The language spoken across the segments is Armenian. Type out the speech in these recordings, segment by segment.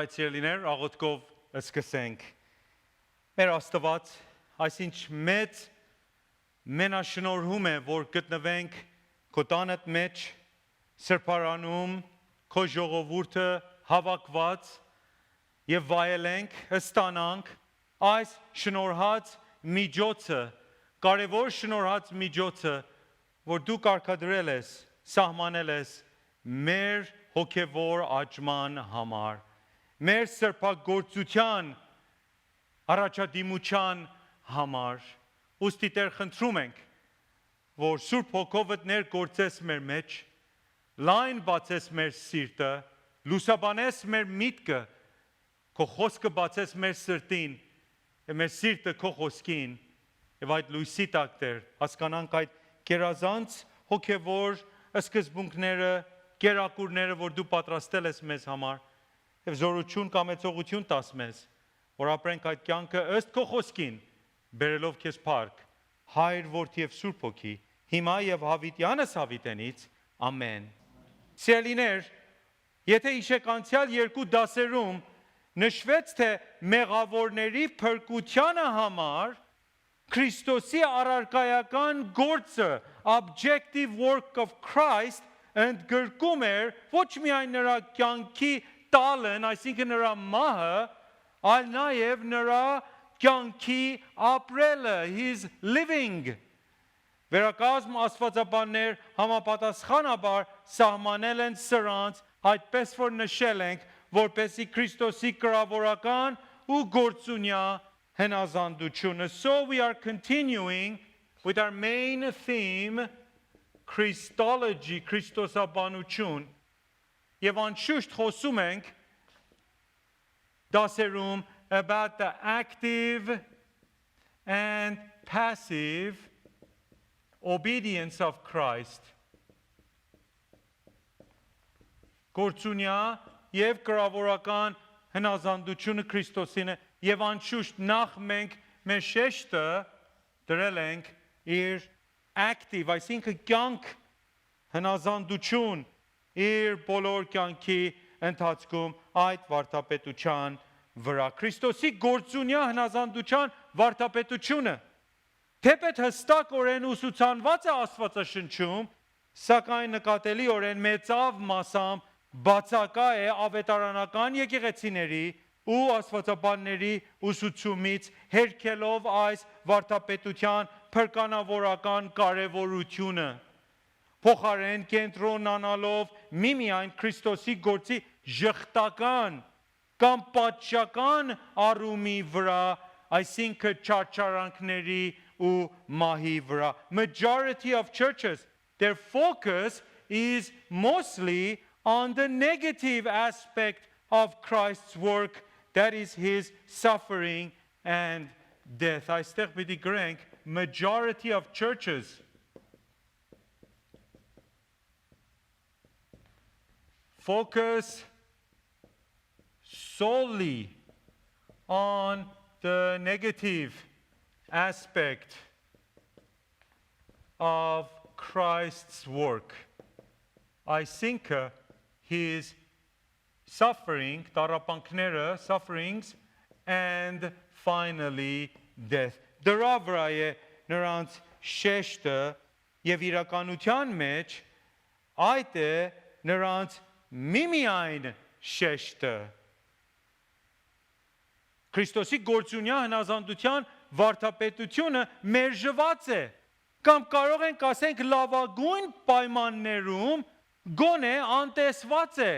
Alright, սիրելիներ, աղոթքով սկսենք։ Մեր Աստված այսինչ մեծ մենաշնորհում է, որ գտնվենք քո տանդ մեջ, սրբարանում, քո ժողովուրդը հավաքված եւ վայելենք, ստանանք այս շնորհած միջոցը, կարևոր շնորհած միջոցը, որ դու կարգադրել ես, սահմանել ես մեր հոգևոր աճման համար, մեր սրբագործության առաջադիմության համար, ուստի Տեր խնդրում ենք, որ Սուրբ Հոգովդ ներգործես մեր մեջ, լայն բացես մեր սիրտը, լուսաբանես մեր միտքը, քո խոսքը բացես մեր սրտին, եւ մեր սիրտը քո խոսքին, եւ այդ լույսի տակ Տեր հասկանանք այդ գերազանց հոգևոր սկզբունքները, գերակուրները, որ դու պատրաստել ես մեզ համար, եւ զորություն կամեցողություն տաս մեզ, որ ապրենք այդ կյանքը ըստ քո խոսքին, բերելով քեզ փառք, Հայր, Որդի եւ Սուրբ Հոգի, հիմա եւ հավիտյանս հավիտենից, ամեն։ Սիրելիներ, եթե իշեք անցյալ երկու դասերում նշվեց, թե մեղավորների փրկությանը համար Քրիստոսի առարկայական գործը, objective work of Christ, ընդգրկում էր ոչ միայն նրա կյանքի տալն, այսինքն նրա մահը, այլ նաև նրա կյանքի ապրելը, his living։ Վերակազմ աստվածաբաններ համապատասխանաբար սահմանել են սրանց, այդպես որ նշել ենք, որպեսզի Քրիստոսի կրավորական ու գործունյա հնազանդությունը։ So we are continuing with our main theme, Christology, Քրիստոսաբանություն, եւ անշուշտ խոսում ենք դասերում about the active and passive obedience of Christ. Գործունյա եւ կրավորական հնազանդությունը Քրիստոսին է եւ անշուշտ նախ մենք մեր շեշտը դրել ենք իր active, այսինքն կյանք հնազանդություն իր բոլոր կյանքի ընթացքում այդ վարդապետության վրա։ Քրիստոսի գործունյա հնազանդության վարդապետությունը թեպետ հստակորեն ուսուցանված է Աստվածաշնչում, սակայն նկատելիորեն մեծավ մասամբ բացակա է ավետարանական եկեղեցիների ու աստվածաբանների ուսուցումից, հերքելով այս վարդապետության փրկանավորական կարևորությունը, փոխարեն կենտրոնանալով միմիայն Քրիստոսի գործի ժխտական կամ պատշական առումի վրա, այսինքն չարչարանքների ու մահի վրա։ Majority of churches, their focus is mostly on the negative aspect of Christ's work, that is his suffering and death. Այստեղ պիտի գրենք majority of churches focus solely on the negative aspect of Christ's work. Այսինքն his suffering, տառապանքները, sufferings, and finally death. Դրա վրա է նրանց շեշտը եւ իրականության մեջ այդ է նրանց միմիայն շեշտը։ Քրիստոսի գործունյա հնազանդության վարդապետությունը մերժված է, կամ կարող ենք ասենք լավագույն պայմաններում գոնե անտեսված է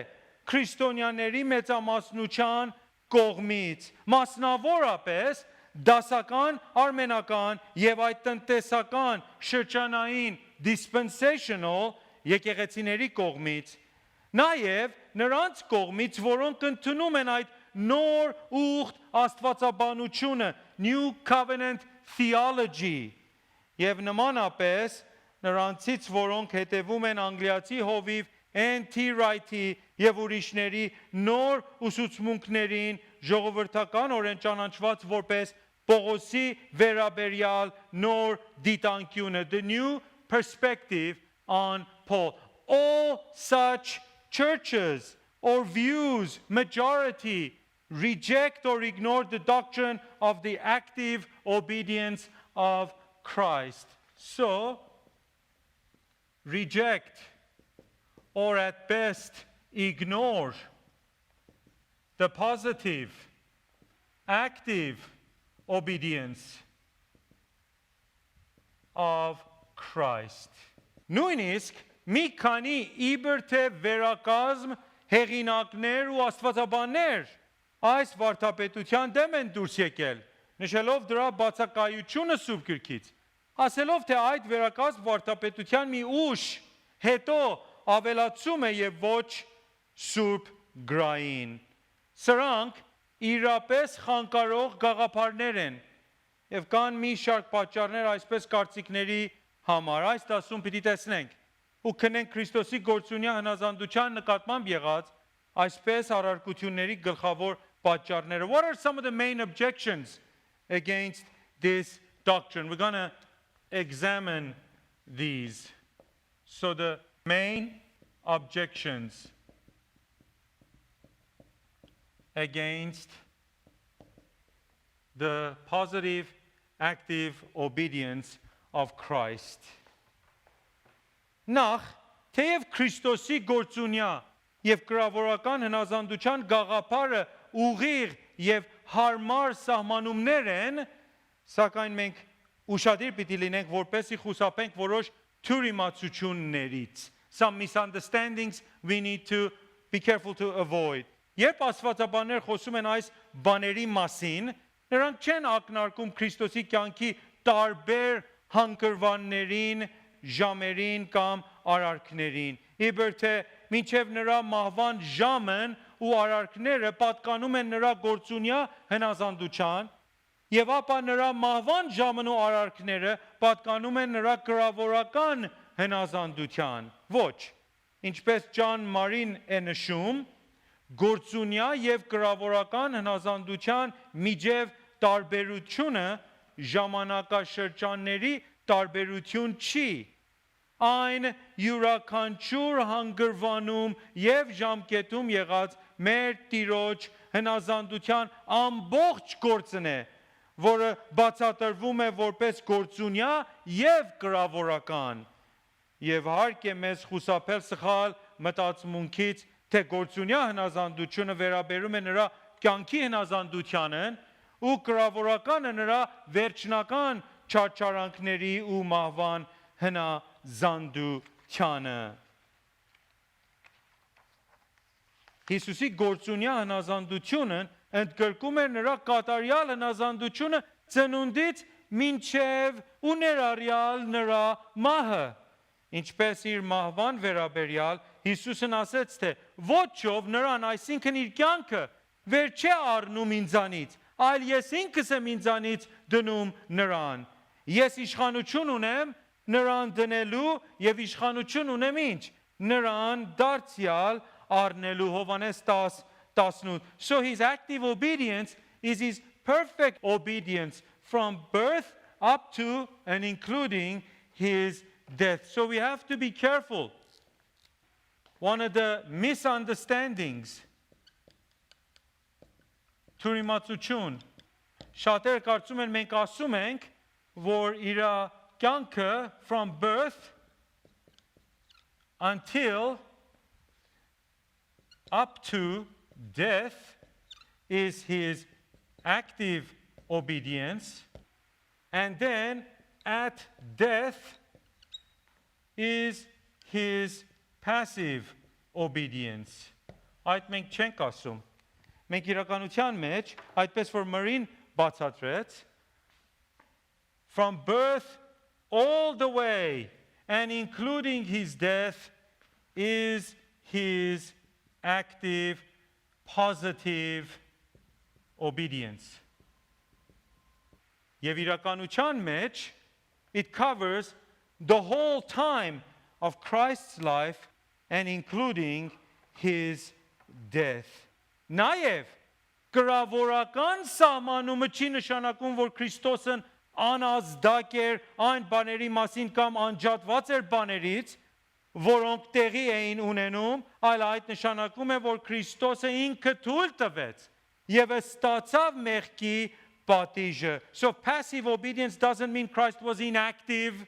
քրիստոնյաների մեծամասնության կողմից, մասնավորապես դասական, արմենական եւ այդ տնտեսական շրջանային dispensational եկեղեցիների կողմից, նաեւ նրանց կողմից, որոնք ընդունում են այդ նոր ուխտ աստվածաբանությունը, New Covenant Theology, եւ նմանապես նրանցից, որոնք հետևում են անգլիացի հովիվ N.T. Wright-ի եւ ուրիշների նոր ուսուցմունքներին, ժողովրդականորեն ճանաչված որպես Պողոսի վերաբերյալ նոր դիտանկյունը, the new perspective on Paul. All such churches or views, majority, reject or ignore the doctrine of the active obedience of Christ. So, reject or at best ignore the positive, active obedience of Christ. Նույնիսկ մի քանի իբր թե վերակազմ հեղինակներ ու աստվածաբաններ այս վարդապետության դեմ են դուրս եկել, նշելով դրա բացակայությունը Սուրբ Գրքից, ասելով թե այդ վերակազմ վարդապետության մի ուժ հետո ավելացում է եւ ոչ Սուրբ գրային։ Սրանք իրապես խանգարող գաղափարներ են եւ կան մի շարք պատճառներ այսպես կարծիքների համար։ Այս դասում պիտի տեսնենք ու քնենք Քրիստոսի Գործունեայ Հնազանդության նկատմամբ եղած այսպես առարկությունների գլխավոր պատճառները. What are some of the main objections against this doctrine? We're going to examine these. So the main objections against the positive, active obedience of Christ. Նախ, թեև Քրիստոսի գործունյա եւ կրավորական հնազանդության գաղափարը ուղիղ եւ հարմար սահմանումներ են, սակայն մենք ուշադիր պիտի լինենք, որպեսզի խուսափենք որոշ թյուրիմացություններից. Some misunderstandings we need to be careful to avoid. Երբ աստվածաբաններ խոսում են այս բաների մասին, նրանք չեն ակնարկում Քրիստոսի կյանքի տարբեր հանգրվաններին, ժամերին կամ արարքներին։ Իբր թե մինչև նրա մահվան ժամն ու արարքները պատկանում են նրա գործունյա հնազանդության, եւ ապա նրա մահվան ժամն ու արարքները պատկանում են նրա կրավորական հնազանդության։ Ոչ, ինչպես Ջան Մարին է նշում, գործունյա եւ կրավորական հնազանդության միջև տարբերությունը ժամանակաշրջանների տարբերություն չի։ Այն յուրաքանչյուր հանգրվանում եւ ժամկետում եղած մեր Տիրոջ հնազանդության ամբողջ գործն է, որը բացատրվում է որպես գործունյա եւ կրավորական։ Եվ հարկ է մեզ խուսափել սխալ մտածմունքից, թե գործունյա հնազանդությունը վերաբերում է նրա կյանքի հնազանդությանը ու կրավորականը նրա վերջնական չարչարանքների ու մահվան հնազանդությանը։ Հիսուսի գործունյա հնազանդությունն ընդգրկում է նրա կատարյալ հնազանդությունը ծնունդից մինչև ու ներառյալ նրա մահը։ Ինչպես իր մահվան վերաբերյալ Հիսուսն ասեց, թե ոչով նրան, այսինքն իր կյանքը, վեր չէ առնում ինձանից, այլ ես ինքս եմ ինձանից դնում նրան։ Ես իշխանություն ունեմ նրան դնելու եւ իշխանություն ունեմ ինչ։ Նրան դարձյալ առնելու Հովանես 10:18. So his active obedience is his perfect obedience from birth up to and including his death. So we have to be careful. One of the misunderstandings, թյուրիմացություն, շատերը կարծում են մենք ասում ենք, որ իր կյանքը from birth until up to death is his active obedience, and then at death is his passive obedience. Այդ մենք չենք ասում։ Մենք իրականության մեջ, այդպես որ Մարին բացատրեց, from birth all the way and including his death is his active, positive obedience. Եվ իրականության մեջ, it covers the whole time of Christ's life and including his death. Նաև կրավորական սահմանումը չի նշանակում, որ Քրիստոսն անազդակ էր այն բաների մասին կամ անջատված էր բաներից, որոնք տեղի էին ունենում, այլ այդ նշանակում է, որ Քրիստոսը ինքը թույլ տվեց եւ ստացավ մեղքի պատիժը. So passive obedience doesn't mean Christ was inactive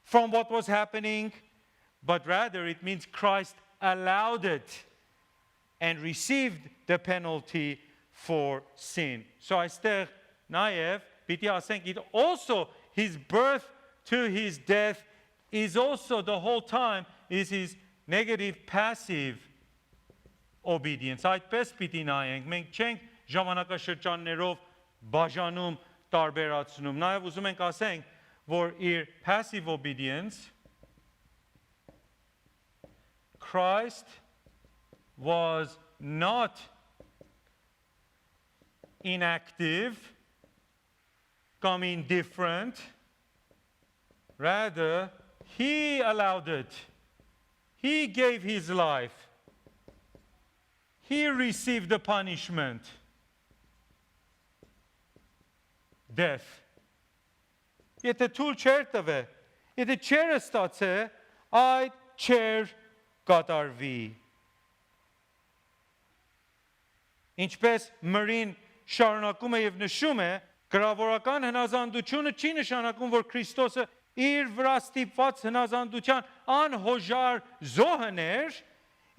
from what was happening, but rather it means Christ allowed it and received the penalty for sin. So այստեղ նաև պիտի ասենք it also his birth to his death is also the whole time is his negative passive obedience. Այդպես պիտի նայենք, մենք չենք ժամանակաշրջաններով բաժանում տարբերացնում. Նաև ուզում ենք ասենք, որ իր passive obedience Christ was not inactive, come indifferent. Rather, he allowed it. He gave his life. He received the punishment. Death. Եթե թույլ չեր տվե, եթե չեր ստացե, այդ չեր կատարվի. Ինչպես Մրին շարունակում է եւ նշում է, գրավորական հնազանդությունը չի նշանակում, որ Քրիստոսը իր վրա ստիպված հնազանդության անհոժար զոհն էր,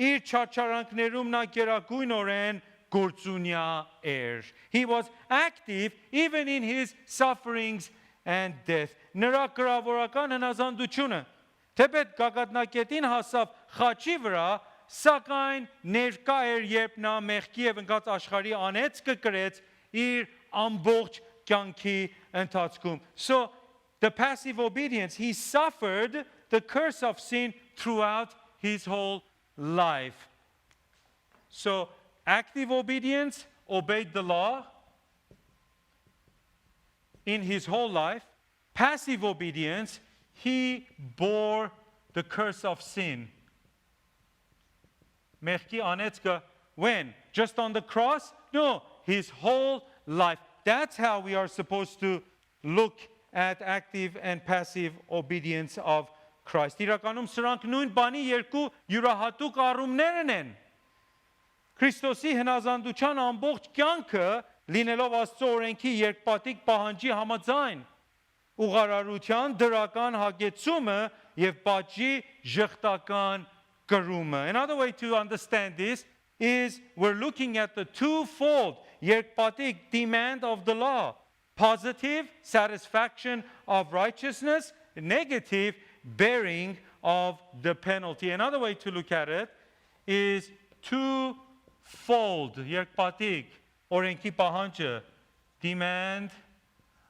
իր չարչարանքներում նա գերագույնորեն գործունյա էր. He was active even in his sufferings and death. Նրա գրավորական հնազանդությունը թեպետ գագաթնակետին հասավ խաչի վրա, սակայն ներկա էր, երբ նա մեղքի եւ ընկած աշխարհի անեծքը կրեց իր ամբողջ կյանքի ընթացքում. So the passive obedience, he suffered the curse of sin throughout his whole life. So active obedience, obeyed the law in his whole life. Passive obedience, he bore the curse of sin. Mechki anetska, when? Just on the cross? No, his whole life. That's how we are supposed to look at active and passive obedience of Christ. Իրականում սրանք նույն բանի երկու յուրահատուկ առումներն են. Քրիստոսի հնազանդության ամբողջ կյանքը լինելով Աստծո օրենքի երկպատիկ պահանջի համաձայն, ուղղարարության դրական հագեցումը եւ պատժի ժխտական կրումը. Another way to understand this is we're looking at the twofold երկպատիկ demand of the law. Positive satisfaction of righteousness, negative bearing of the penalty. Another way to look at it is twofold երկպատիկ օրենքի պահանջը demand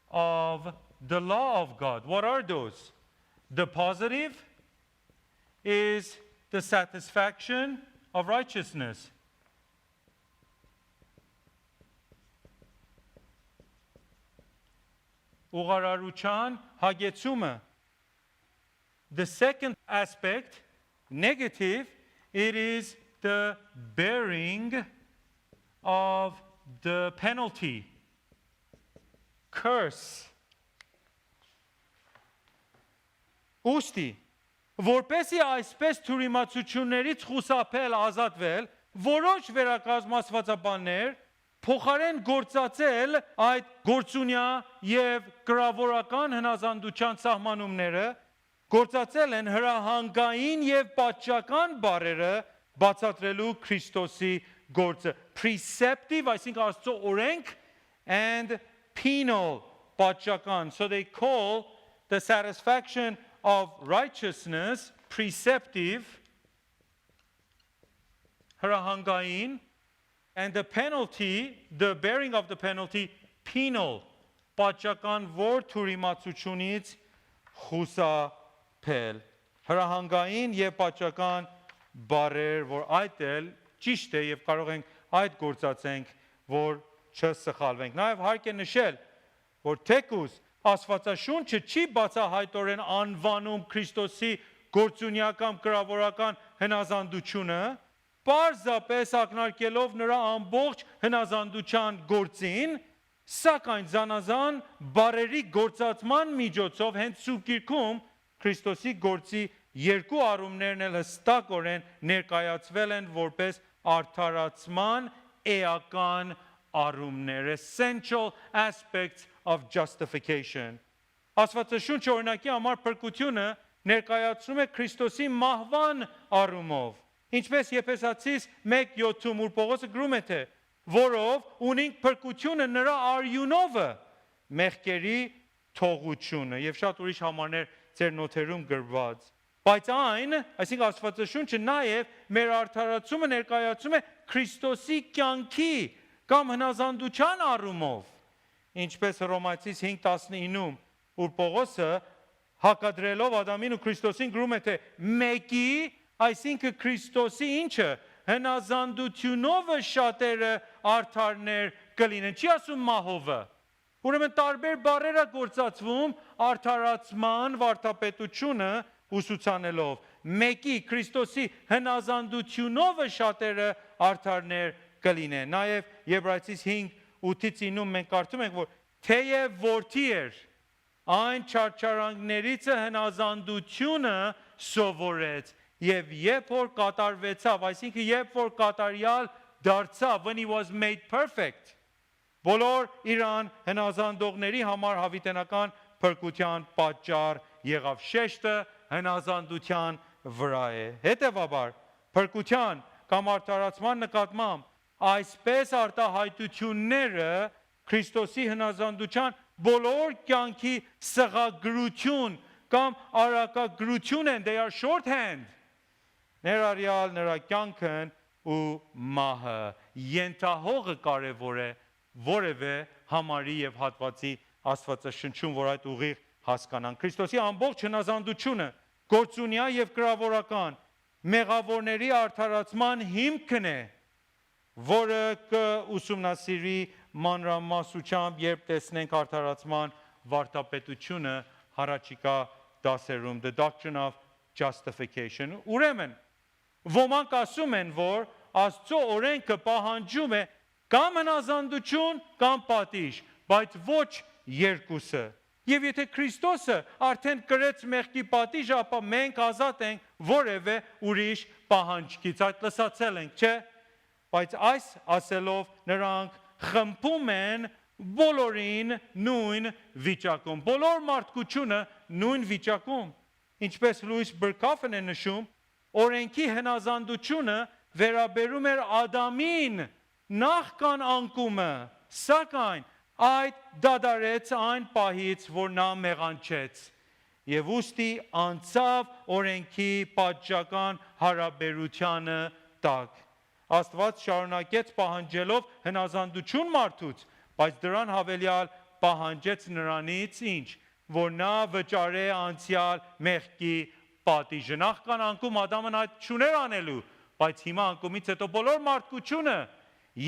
of the law of God. What are those? The positive is the satisfaction of righteousness. Ուղղարարության հագեցումը. The second aspect, negative, it is the bearing of the penalty. Curse. Ուստի, որպեսի այսպես թյուրիմացություններից խուսափել, ազատվել, որոշ վերակազմասվածաբաններ փոխարեն գործածել այդ գործունյա եւ գրավորական հնազանդության սահմանումները, գործածել են հրահանգային եւ պատշաճական բառերը բացատրելու Քրիստոսի գործը. Preceptive, այսինքն Աստծո օրենք, and penal, պատշաճական. So they call the satisfaction of righteousness preceptive, հրահանգային, and the penalty, the bearing of the penalty, penal, պատշաճական, որ թյուրիմացությունից խուսափել. Հրահանգային եւ պատշաճական բառեր, որ այդ էլ ճիշտ է եւ կարող ենք այդ գործածենք, որ չսխալվենք. Նաեւ հարկ է նշել, որ թեկուզ Աստվածաշունչը չի բացահայտորեն անվանում Քրիստոսի գործունեական գրավորական հնազանդությունը, պարզապես ակնարկելով նրա ամբողջ հնազանդության գործին, սակայն զանազան բարերի գործածման միջոցով հենց Սուրբ Գիրքում Քրիստոսի գործի երկու առումներն էլ հստակորեն ներկայացվել են որպես արդարացման էական առումներ, essential aspects of justification. Աստվածաշունչը օրինակի համար փրկությունը ներկայացնում է Քրիստոսի մահվան առումով։ Ինչպես Եփեսացիս 1:7-ում ուր Պողոսը գրում է թե որով ունենք փրկությունը նրա արյունովը մեղքերի թողությունը եւ շատ ուրիշ համարներ ձեր նոթերում գրված։ Բայց այն, այսինքն Աստվածաշունչը նաև մեր արդարացումը ներկայացում է Քրիստոսի կյանքի կամ հնազանդության առումով, ինչպես Հռոմայացիս 5:19-ում, ուր Պողոսը հակադրելով Ադամին ու Քրիստոսին գրում է թե մեկի, այսինքն Քրիստոսի ինչը հնազանդությունով շատերը արդարներ կլինեն, չի ասում մահովը։ Ուրեմն տարբեր բառեր է գործածվում արդարացման վարդապետությունը ուսուցանելով։ Մեկի Քրիստոսի հնազանդությունով շատերը արդարներ կլինեն։ Նաև Եբրայեցիս 5:8-9-ում մենք կարդում ենք, որ թեև որդի էր, այն չարչարանքներից հնազանդությունը սովորեց եւ երբ որ կատարվեցավ, այսինքն երբ որ կատարյալ դարձավ, when he was made perfect, բոլոր իրան հնազանդողների համար հավիտենական փրկության պատճառ եղավ։ Շեշտը հնազանդության վրա է։ Հետևաբար, փրկության կամ արդարացման նկատմամբ այսպես արտահայտությունները Քրիստոսի հնազանդության բոլոր կյանքի սղագրություն կամ արակագրություն են, they are shorthand, ներառյալ նրա կյանքն ու մահը, ենթահողը կարևոր է որևէ համարի եւ հատվածի Աստվածաշնչում, որ այդ ուղիղ հասկանան։ Քրիստոսի ամբողջ հնազանդությունը գործունյա եւ կրավորական մեղավորների արդարացման հիմքն է, որը կուսումնասիրի մանրամասությամբ, երբ տեսնենք արդարացման վարդապետությունը հառաջիկա դասերում, the doctrine of justification։ Ուրեմն, ոմանք ասում են, որ Աստծո օրենքը պահանջում է կամ հնազանդություն, կամ պատիժ, բայց ոչ երկուսը։ Եվ եթե Քրիստոսը արդեն կրեց մեղքի պատիժը, ապա մենք ազատ ենք որևէ ուրիշ պահանջքից, այդ լսացել ենք, չէ՞։ Բայց այս ասելով նրանք խմբում են բոլորին նույն վիճակում, բոլոր մարդկությունը նույն վիճակում։ Ինչպես Լուիս Բրքաֆն է նշում, օրենքի հնազանդությունը վերաբերում էր Ադամին նախքան անկումը, սակայն այդ դադարեց այն պահից, որ նա մեղանչեց եւ ուստի անցավ օրենքի պատժական հարաբերությանը տակ։ Աստված շարունակեց պահանջելով հնազանդություն մարդուց, բայց դրան հավելյալ պահանջեց նրանից ինչ, որ նա վճարե անցյալ մեղքի պատիժը։ Նախքան անկում Ադամն այդ չուներ անելու, բայց հիմա անկումից հետո բոլոր մարդկությունը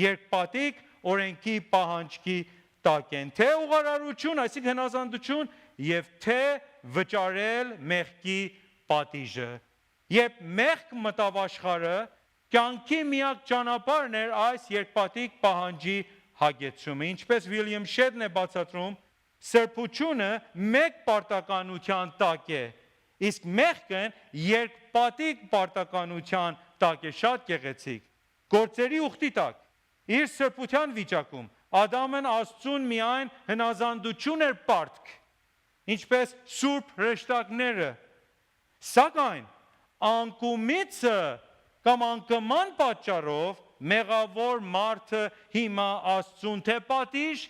երկպատիկ օրենքի պահանջքի տակ են, թե ուղղարարություն, այսինքն հնազանդություն, եւ թե վճարել մեղքի պատիժը։ Երբ մեղք մտավ աշխարհը, կյանքի միակ ճանապարհն էր այս երկպատիկ պահանջի հագեցումը։ Ինչպես Վիլյամ Շեդն է բացատրում, սրբությունը մեկ պարտականության տակ է, իսկ մեղքն երկպատիկ պարտականության տակ է, շատ գեղեցիկ։ Գործերի ուխտի տակ, իր սրբության վիճակում, Ադամն Աստծուն միայն հնազանդություն էր պարտք, ինչպես սուրբ հրեշտակները, սակայն անկումիցը կամ անկման պատճառով մեղավոր մարդը հիմա Աստծուն թե պատիժ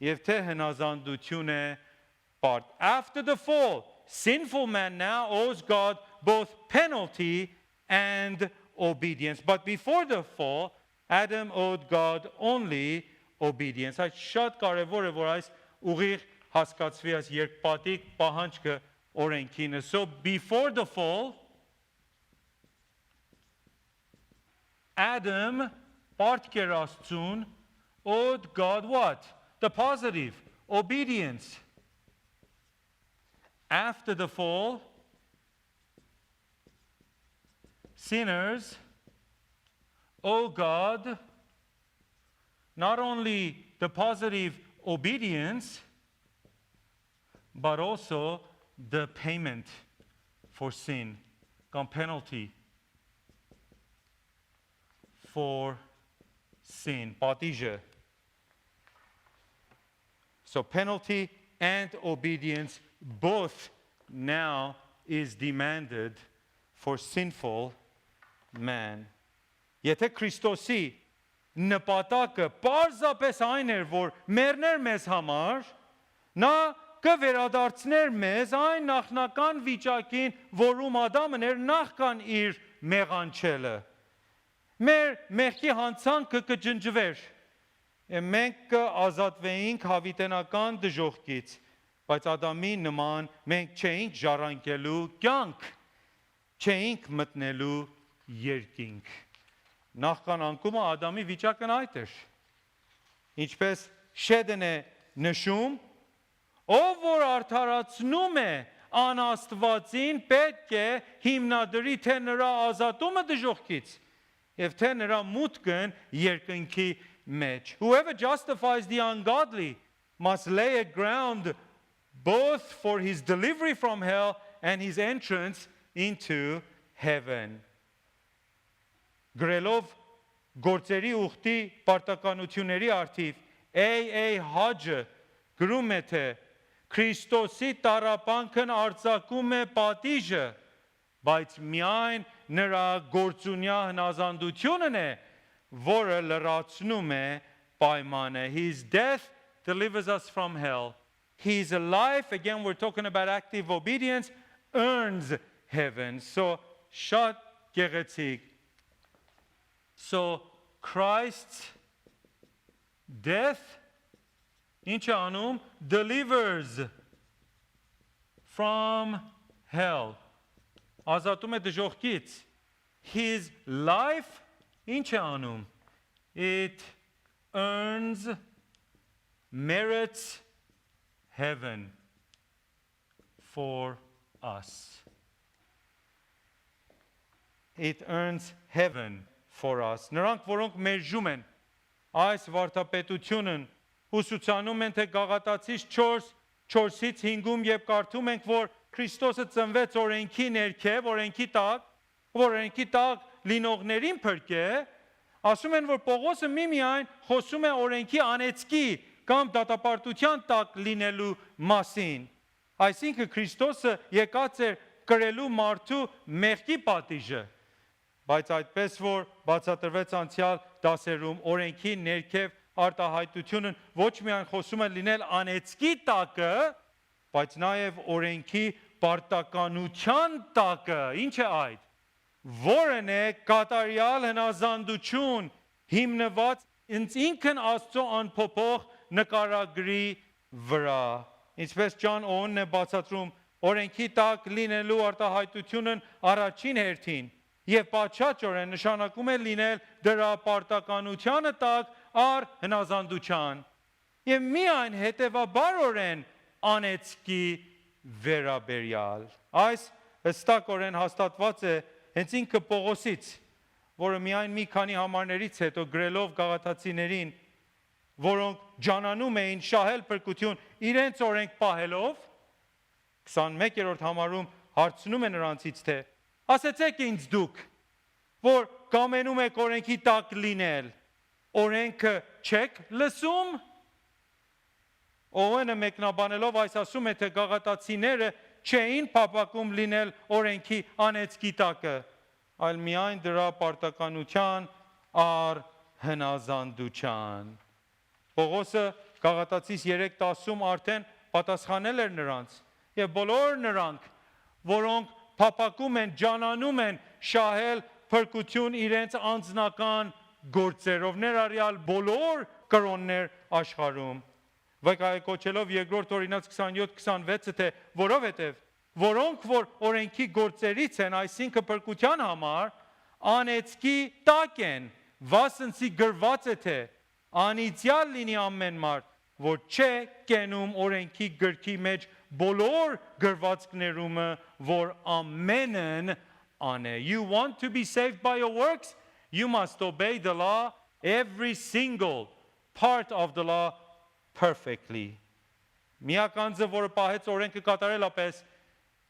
եւ թե հնազանդություն է պարտ։ After the fall, sinful man now owes God both penalty and obedience. But before the fall, Adam owed God only obedience. Այդ շատ կարևոր է, որ այս ուղիղ հասկացվի այս երկպատիկ պահանջքը օրենքինը։ So before the fall, Adam, partker Աստծուն, owed God what? The positive, obedience. After the fall, sinners owe God not only the positive obedience, but also the payment for sin. կամ penalty for sin, պատիժը. So penalty and obedience both now is demanded for sinful man. Եթե Քրիստոսի նպատակը պարզապես այն էր, որ մեռներ մեզ համար, նա կվերադարձներ մեզ այն նախնական վիճակին, որում Ադամն էր նախքան իր մեղանչելը. Մեր մեղքի հանցանքը կջնջվեր, մենք կազատվեինք հավիտենական դժոխքից, բայց Ադամի նման մենք չէինք ժառանգելու կյանք, չէինք մտնելու երկինք. Նախքան անկումը Ադամի վիճակն այդ էր. Ինչպես Շեդն է նշում, ով որ արդարացնում է անաստվածին, պետք է հիմնադրի թե նրա ազատումը դժոխքից եւ թե նրա մուտքն երկնքի մեջ. Whoever justifies the ungodly must lay a ground both for his delivery from hell and his entrance into heaven. Գրելով գործերի ուխտի պարտականությունների արդիվ A.A. Hodge գրում է, թե Քրիստոսի տառապանքն արձակում է պատիժը, բայց միայն նրա գործունյա հնազանդությունն է, որը լրացնում է պայմանը. His death delivers us from hell. His life, again we're talking about active obedience, earns heaven. So շատ գեղեցիկ. So Christ's death, ինչ է անում, delivers from hell. Ազատում է դժոխքից. His life, ինչ է անում, it earns, merits heaven for us. It earns heaven for us. Նրանք, որոնք մերժում են այս վարդապետությունն, ուսուցանում են, թե Գաղատացիս 4:4-ից 5-ում եւ կարդում ենք, որ Քրիստոսը ծնվեց օրենքի ներքև, օրենքի տակ լինողներին փրկե, ասում են, որ Պողոսը միմիայն խոսում է օրենքի անեծքի կամ դատապարտության տակ լինելու մասին. Այսինքն Քրիստոսը եկած էր կրելու մարդու մեղքի պատիժը, բայց այդպես որ բացատրվեց անցյալ դասերում, օրենքի ներքև արտահայտությունն ոչ միայն խոսում է լինել անեծքի տակը, բայց նաև օրենքի պարտականության տակը. Ինչ է այդ? Որն է կատարյալ հնազանդություն հիմնված ինքն Աստծո անփոփոխ նկարագրի վրա. Ինչպես Ջան Օոնն է բացատրում, օրենքի տակ լինելու արտահայտությունն առաջին հերթին եւ պատշաճորեն նշանակում է լինել դրա պարտականությանը տակ առ հնազանդության եւ միայն հետեւաբարորեն անեծքի վերաբերյալ. Այս հստակորեն հաստատված է հենց ինքը Պողոսից, որը միայն մի քանի համարներից հետո գրելով Գաղատացիներին, որոնք ջանանում էին շահել փրկություն իրենց օրենք պահելով, 21-րդ համարում հարցնում է նրանցից, թե ասեցեք ինձ դուք, որ կամենում եք օրենքի տակ լինել, օրենքը չեք լսում? Օվենը մեկնաբանելով այս ասում է, թե Գաղատացիները չէին փափակում լինել օրենքի անեծքի տակը, այլ միայն դրա պարտականության առ հնազանդության. Պողոսը Գաղատացիս 3:10-ում արդեն պատասխանել էր նրանց եւ բոլոր նրանք, որոնք փափակում են, ջանանում են շահել փրկություն իրենց անձնական գործերով, ներառյալ բոլոր կրոններ աշխարհում, վկայակոչելով երկրորդ Օրինաց 27:26-ը, թե որովհետև որոնք որ օրենքի գործերից են, այսինքն փրկության համար, անեծքի տակ են, վասնցի գրված է, թե անիծյալ լինի ամեն մարդ, որ չէ կենում օրենքի գրքի մեջ բոլոր գրվածքներումը, որ ամենն անե. You want to be saved by your works? You must obey the law, every single part of the law perfectly. Միականձը, որը պահեց օրենքը կատարելապես,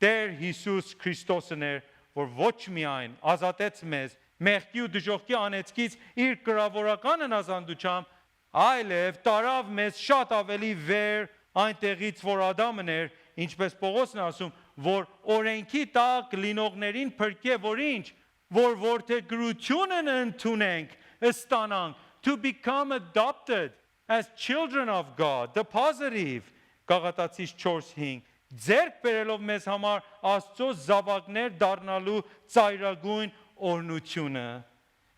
Տեր Հիսուս Քրիստոսն էր, որ ոչ միայն ազատեց մեզ մեղքի ու դժոխքի անեծքից իր կրավորական հնազանդությամբ, այլև տարավ մեզ շատ ավելի վեր այնտեղից, որ Ադամն էր, ինչպես Պողոսն է ասում, որ օրենքի տակ լինողներին փրկե, որ ինչ, որ որդեգրությունն ընդունենք, ստանանք, to become adopted as children of God, the positive, Գաղատացիս 4:5, ձեռք բերելով մեզ համար Աստծո զավակներ դառնալու ծայրագույն օրհնությունը։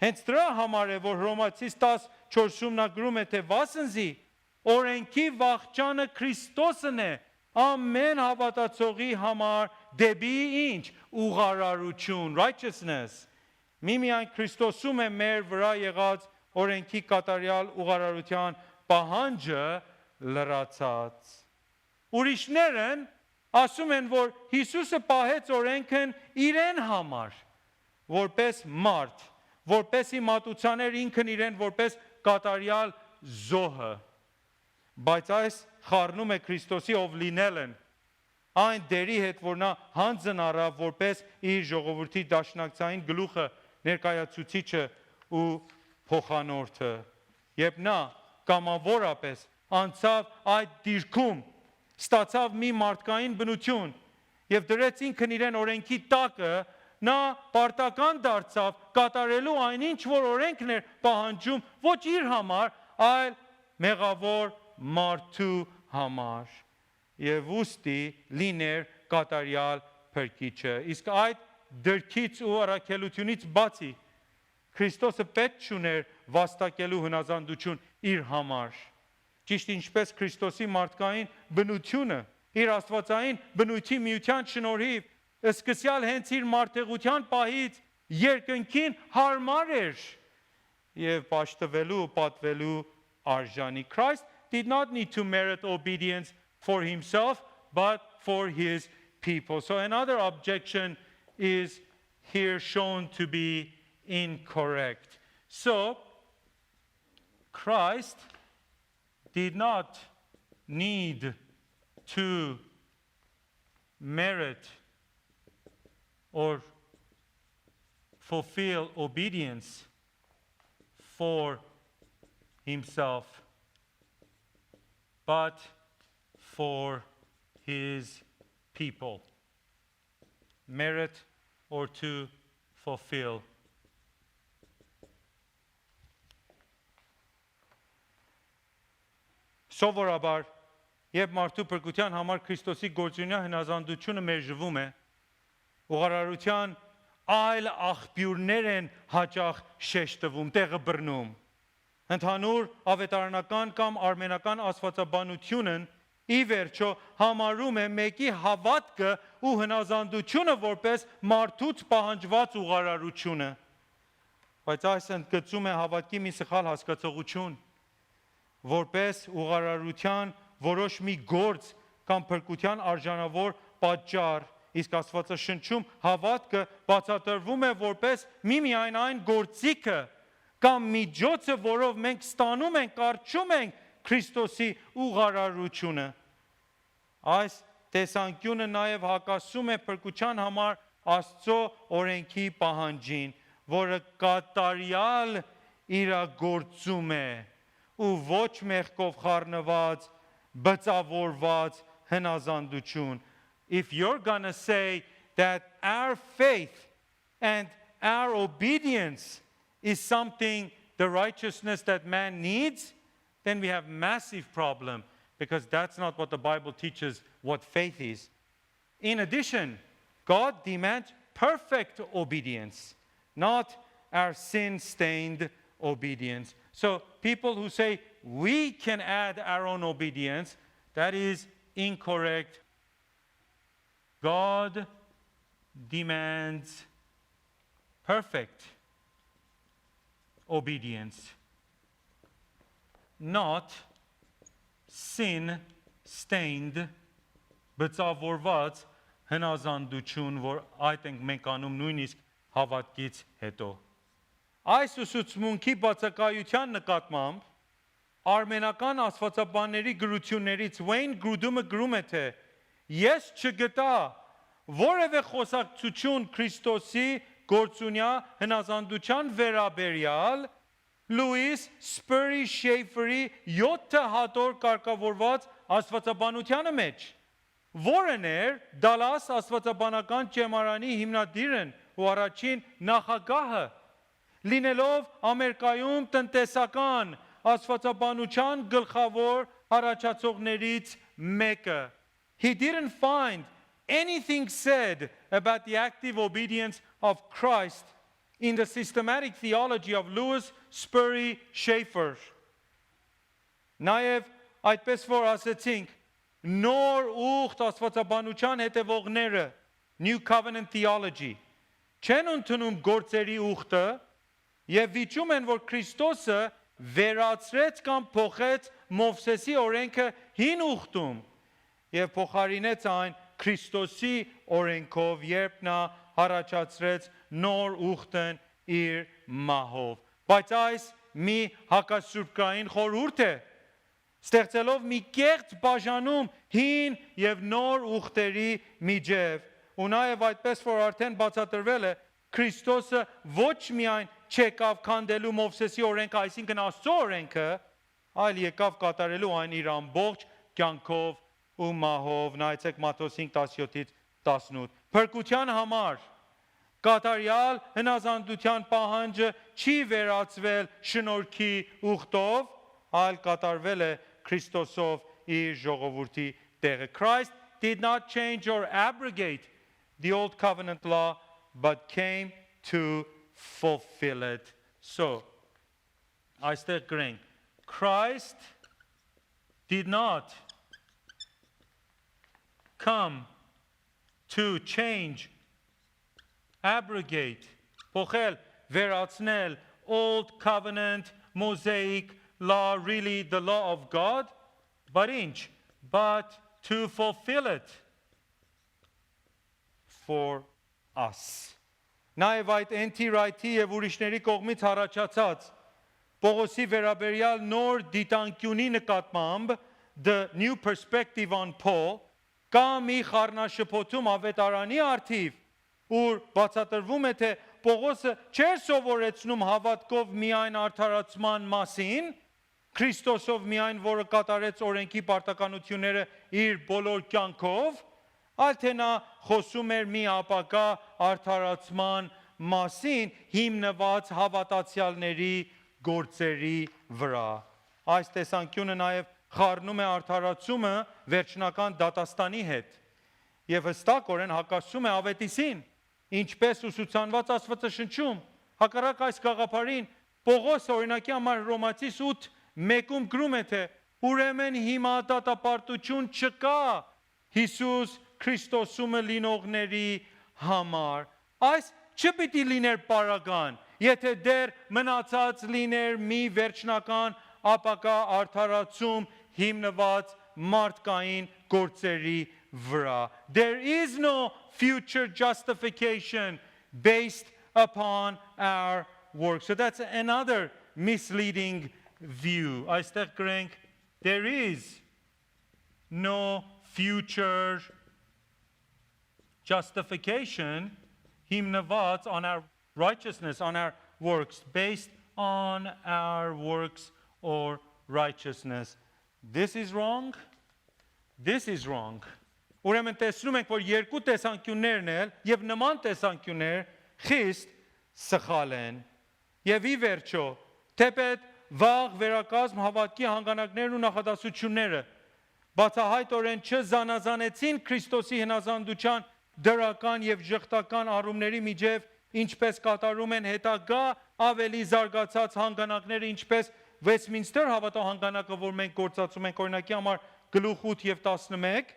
Հենց դրա համար է, որ Հռոմացիս 10:4-ում նա գրում է, թե վասնզի օրենքի վախճանը Քրիստոսն է, ամեն հավատացողի համար դեպի ինչ ուղարարություն, righteousness։ Միմիայն Քրիստոսում է մեր վրա եղած օրենքի կատարյալ ուղարարության պահանջը լրացած։ Ուրիշներն ասում են, որ Հիսուսը պահեց օրենքն իրեն համար, որպես մարդ, որպեսի մատուցաներ ինքն իրեն որպես կատարյալ զոհը։ Բայց այս խառնում է Քրիստոսի ով լինելն այն դերի հետ, որ նա հանձն առավ որպես իր ժողովրդի դաշնակցային գլուխը, ներկայացուցիչը ու փոխանորդը, երբ նա կամավորապես անցավ այդ դիրքում, ստացավ մի մարդկային բնություն եւ դրեց ինքն իրեն օրենքի տակը, նա պարտական դարձավ կատարելու այնինչ, որ օրենքն էր պահանջում ոչ իր համար, այլ մեղավոր մարդու համար եւ ուստի լիներ կատարյալ փրկիչը։ Իսկ այդ դրքից ու առաքելությունից բացի Քրիստոսը պետք չուներ վաստակելու հնազանդություն իր համար։ Ճիշտ ինչպես Քրիստոսի մարդկային բնությունը իր աստվածային բնույթի միության շնորհիվ սկսյալ հենց իր մարդեղության պահից երկնքին հարմար էր եւ պաշտվելու ու պատվելու արժանի։ Christ did not need to merit obedience for himself, but for his people. So another objection is here shown to be incorrect. So Christ did not need to merit or fulfill obedience for himself, but for his people. Merit or to fulfill. Սովորաբար, երբ մարդու փրկության համար Քրիստոսի Գործունեայ Հնազանդութիւնը մերժվում է, ուղղարարության այլ աղբյուրներ են հաճախ շեշտվում, տեղը բռնում։ Ընդհանուր ավետարանական կամ արմենական աստվածաբանությունն ի վերջո համարում է մեկի հավատքը ու հնազանդությունը որպես մարդուց պահանջված ուղղարարությունը։ Բայց այս ընդգծում է հավատքի մի սխալ հասկացողություն, որպես ուղղարարության որոշ մի գործ կամ փրկության արժանավոր պատճառ, իսկ Աստվածաշնչում հավատքը բացատրվում է որպես միմիայն այն գործիքը կամ միջոցը, որով մենք ստանում ենք, կարճում ենք Քրիստոսի ուղղարարությունը։ Այս տեսանկյունը նաև հակասում է փրկության համար Աստծո օրենքի պահանջին, որը կատարյալ իրագործում է ու ոչ մեղքով խառնված, բծավորված հնազանդություն. If you're gonna say that our faith and our obedience is something, the righteousness that man needs, then we have massive problem, because that's not what the Bible teaches what faith is. In addition, God demands perfect obedience, not our sin-stained obedience. So people who say we can add our own obedience, that is incorrect. God demands perfect obedience, not sin-stained, բծավորված հնազանդություն, որ այդ ենք մենք անում նույնիսկ հավատքից հետո։ Այս ուսուցմունքի բացակայության նկատմամբ արմենական աստվածաբանների գրություններից Wayne Grudem գրում է, թե ես չգտա, որևէ խոսակցություն Քրիստոսի Գործունեայ Հնազանդության վերաբերյալ Լուիս Սպերի Շեյֆերի 7 հատոր կարգավորված Աստվածաբանությանը մեջ, որն էր Դալաս Աստվածաբանական ճեմարանի հիմնադիրն ու առաջին նախագահը, լինելով Ամերիկայում տնտեսական Աստվածաբանության գլխավոր առաջացողներից մեկը. He didn't find anything said about the active obedience of Christ in the systematic theology of Louis Sperry Schaeffer. Նաև այդպես որ ասեցինք, նոր ուխտ Աստվածաբանության հետևողները New Covenant Theology չեն ընդունում գործերի ուխտը եւ վիճում են, որ Քրիստոսը վերացրեց կամ փոխեց Մովսեսի օրենքը հին ուխտում եւ փոխարինեց այն Քրիստոսի օրենքով, երբ նա առաջացրեց նոր ուխտն իր մահով։ Բայց այս մի հակասուրբկային խորհուրդ է, ստեղծելով մի կեղծ բաժանում հին եւ նոր ուխտերի միջև, ու նաեւ այդպես որ արդեն բացատրվել է, Քրիստոսը ոչ միայն չեկավ քանդելու Մովսեսի օրենքը, այսինքն Աստծո օրենքը, այլ եկավ կատարելու այն իր ամբողջ կյանքով ու մահով։ Նայեցեք Մատթեոս 5:17-18։ Փրկության համար կատարյալ հնազանդության պահանջը չի վերածվել շնորհքի ուխտով, այլ կատարվել է Քրիստոսով իր ժողովրդի տեղը։ Christ did not change or abrogate the old covenant law, but came to fulfill it. So, այստեղ գրենք, Christ did not come to change, abrogate, փոխել, վերացնել, old covenant, Mosaic law, really the law of God, but to fulfill it for us. Նաև այդ N.T. Wright-ի եւ ուրիշների կողմից առաջացած Պողոսի վերաբերյալ նոր դիտանկյունի նկատմամբ The New Perspective on Paul կա մի խառնաշփոթում ավետարանի առթիվ, ուր բացատրվում է, թե Պողոսը չէր սովորեցնում հավատքով միայն արդարացման մասին, Քրիստոսով միայն, որը կատարեց օրենքի պարտականությունները իր բոլոր կյանքով, այլ թե նա խոսում էր մի ապագա արդարացման մասին հիմնված հավատացյալների գործերի վրա։ Այս տեսանկյունը նաև խառնում է արդարացումը վերջնական դատաստանի հետ եւ հստակորեն հակասում է ավետիսին, ինչպես ուսուցանված Աստվածաշնչում։ Հակառակ այս գաղափարին Պողոս օրինակի համար Հռոմացիս 8:1-ում գրում է, թե ուրեմն հիմա դատապարտություն չկա Հիսուս Քրիստոսումը լինողների համար։ Այս չպիտի լիներ պարագան, եթե դեռ մնացած լիներ մի վերջնական ապակա արդարացում հիմնված մարդկային գործերի վրա։ There is no future justification based upon our work. So that's another misleading view. Այստեղ գրենք, there is no future justification հիմնված on our righteousness, on our works, based on our works or righteousness. This is wrong. This is wrong. Ուրեմն տեսնում ենք, որ երկու տեսանկյուններն էլ եւ նման տեսանկյուններ խիստ սխալ են։ Եվ ի վերջո, թեպետ վաղ վերակազմ հավատքի հանգանակներն ու նախադասությունները բացահայտորեն չզանազանեցին Քրիստոսի հնազանդության դրական եւ ժխտական առումների միջև, ինչպես կատարում են հետագա ավելի զարգացած հանգանակները, ինչպես Westminster հավատահանգանակը, որ մենք գործածում ենք օրինակի համար գլուխ 8 եւ 11,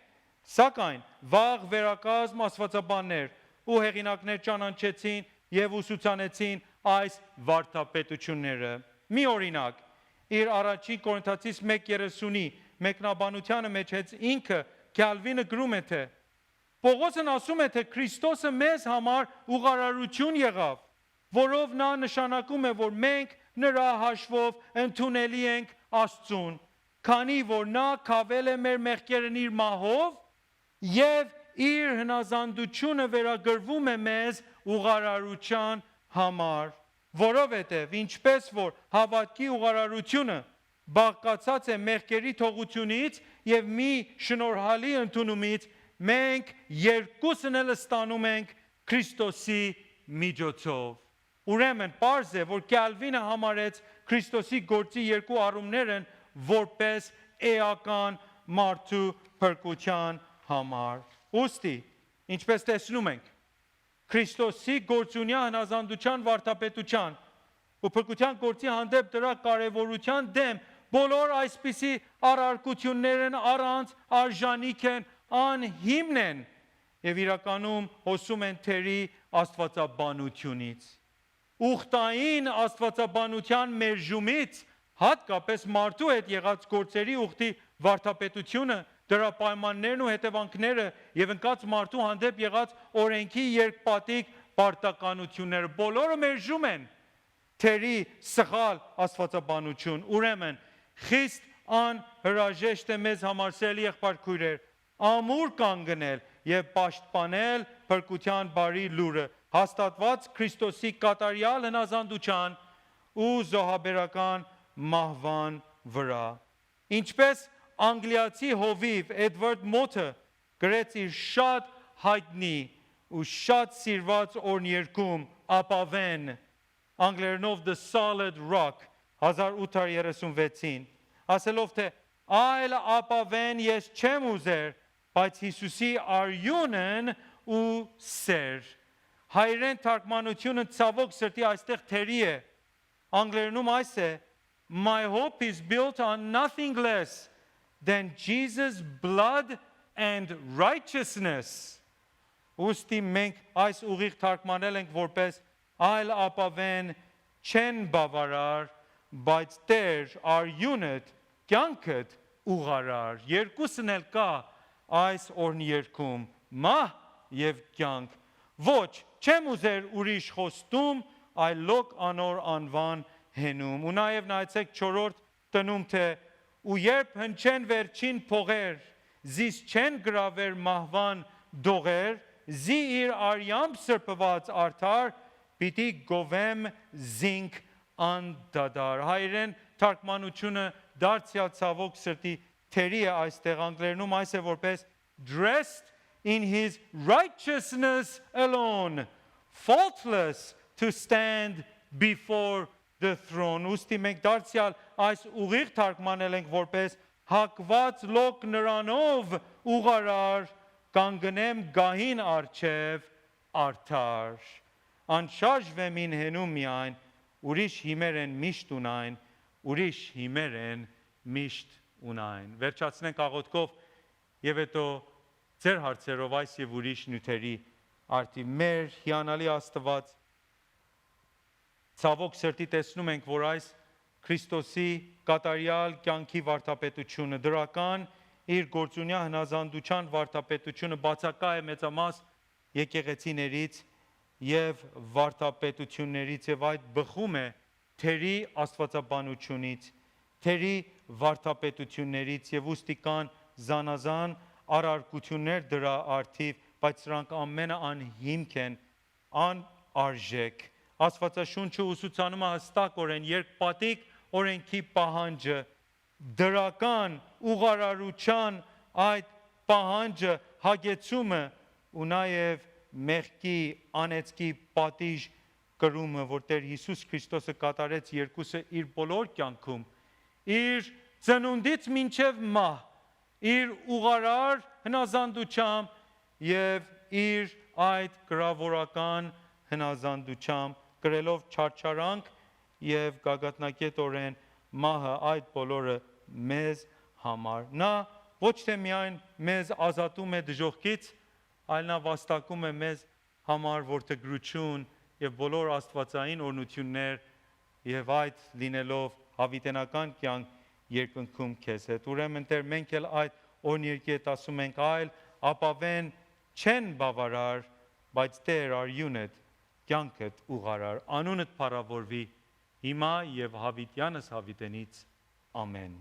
սակայն վաղ վերակազմ աստվածաբաններ ու հեղինակներ ճանաչեցին եւ ուսուցանեցին այս վարդապետությունները։ Մի օրինակ, իր առաջին Կորինթացիս 1:30-ի մեկնաբանությանը մեջ հենց ինքը Քալվինը գրում է, թե Պողոսն ասում է, թե Քրիստոսը մեզ համար ուղղարարություն եղավ, որով նա նշանակում է, որ մենք նրա հաշվով ընդունելի ենք Աստծուն, քանի որ նա քավել է մեր մեղքերն իր մահով եւ իր հնազանդությունը վերագրվում է մեզ ուղարարության համար, որովհետև ինչպես որ հավատքի ուղարարությունը բաղկացած է մեղքերի թողությունից եւ մի շնորհալի ընդունումից, մենք երկուսն էլ ստանում ենք Քրիստոսի միջոցով։ Ուրեմն պարզ է, որ Կալվինը համարեց Քրիստոսի գործի երկու առումներն որպես էական մարդու փրկության համար։ Ուստի, ինչպես տեսնում ենք, Քրիստոսի գործունյա հնազանդության վարդապետության ու փրկության գործի հանդեպ դրա կարևորության դեմ բոլոր այսպիսի առարկություններն առանց արժանիք են, անհիմն են եւ իրականում հոսում են թերի աստվածաբանությունից։ Ուխտային աստվածաբանության մերժումից, հատկապես մարդու հետ եղած գործերի ուխտի վարդապետությունը, դրա պայմաններն ու հետևանքները եւ ընկած մարդու հանդեպ եղած օրենքի երկպատիկ պարտականությունները բոլորը մերժում են թերի սխալ աստվածաբանություն։ Ուրեմն խիստ անհրաժեշտ է մեզ համար սիրելի եղբայրքույրեր ամուր կանգնել եւ պաշտպանել փրկության բարի լուրը, հաստատված Քրիստոսի կատարյալ հնազանդության ու զոհաբերական մահվան վրա։ Ինչպես անգլիացի հովիվ Էդվարդ Մոթը գրեց իր շատ հայտնի ու շատ սիրված օրհներգում ապավեն, անգլերենով The Solid Rock 1836-ին, ասելով թե այլ ապավեն ես չեմ ուզեր, բայց Հիսուսի արյունն ու սեր։ Հայերեն թարգմանությունը ցավոք սրտի այստեղ թերի է։ Անգլերենում այս է. My hope is built on nothing less than Jesus' blood and righteousness. Ուստի մենք այս ուղիղ թարգմանել ենք որպես այլ ապավեն չեն բավարար, բայց Տեր արյունդ, կյանքդ ուղարար։ Երկուսն էլ կա այս օրհներգում, մահ եւ կյանք։ Ոչ, չեմ ուզեր ուրիշ խոստում, այլ լոկ անոր անվան հենում։ Ու նաեւ նայեցեք 4-րդ տնում թե ու երբ հնչեն վերջին փողեր, զիս չեն գրավեր մահվան դողեր, զի իր արյամբ սրբված արդար, պիտի գովեմ զինք անդադար։ Հայերեն թարգմանությունը դարձյալ ցավոք սրտի թերի է այստեղ, անգլերենում այս է որպես dressed in his righteousness alone, faultless to stand before the throne. Ուստի մենք դարձյալ այս ուղիղ թարգմանել ենք որպես հակված լոկ նրանով ուղարար, կանգնեմ գահին առջև արդար։ Անշարժ վեմին հենում միայն, ուրիշ հիմեր են միշտ ունայն, ուրիշ հիմեր են միշտ ունայն։ Վերջացնենք աղոթքով եւ հետո ձեր հարցերով այս եւ ուրիշ նյութերի արդի մեր հիանալի Աստված ցավոք սրտի տեսնում ենք, որ այս Քրիստոսի կատարյալ կյանքի վարդապետությունը, դրական իր գործունյա հնազանդության վարդապետությունը բացակա է մեծամաս եկեղեցիներից եւ վարդապետություններից եւ այդ բխում է թերի աստվածաբանությունից, թերի վարդապետություններից եւ ուստի կան զանազան առարկություններ դրա արդիվ, բայց սրանք ամենը անհիմք են, անարժեք։ Աստվածաշունչը ուսուցանում է հստակորեն երկպատիկ օրենքի պահանջը, դրական ուղարարության այդ պահանջը, հագեցումը ու նաև մեղքի անեծքի պատիժ կրումը, որ Տեր Հիսուս Քրիստոսը կատարեց երկուսը իր բոլոր կյանքում, իր ծնունդից մինչև մահ, իր ուղարար հնազանդությամբ եւ իր այդ գրավորական հնազանդությամբ գրելով չարչարանք եւ գագաթնակետորեն մահը այդ բոլորը մեզ համար։ Նա ոչ թե միայն մեզ ազատում է դժոխքից, այլ նա վաստակում է մեզ համար որդեգրություն եւ բոլոր աստվածային օրհնություններ եւ այդ լինելով հավիտենական կյանք երկնքում քեզ հետ։ Ուրեմն Տեր, մենք էլ այդ օրհներգի հետ ասում ենք այլ ապավեն չեն բավարար, բայց Տեր արյունդ, կյանքդ ուղարար, անունդ փառավորվի հիմա եւ հավիտյանս հավիտենից ամեն։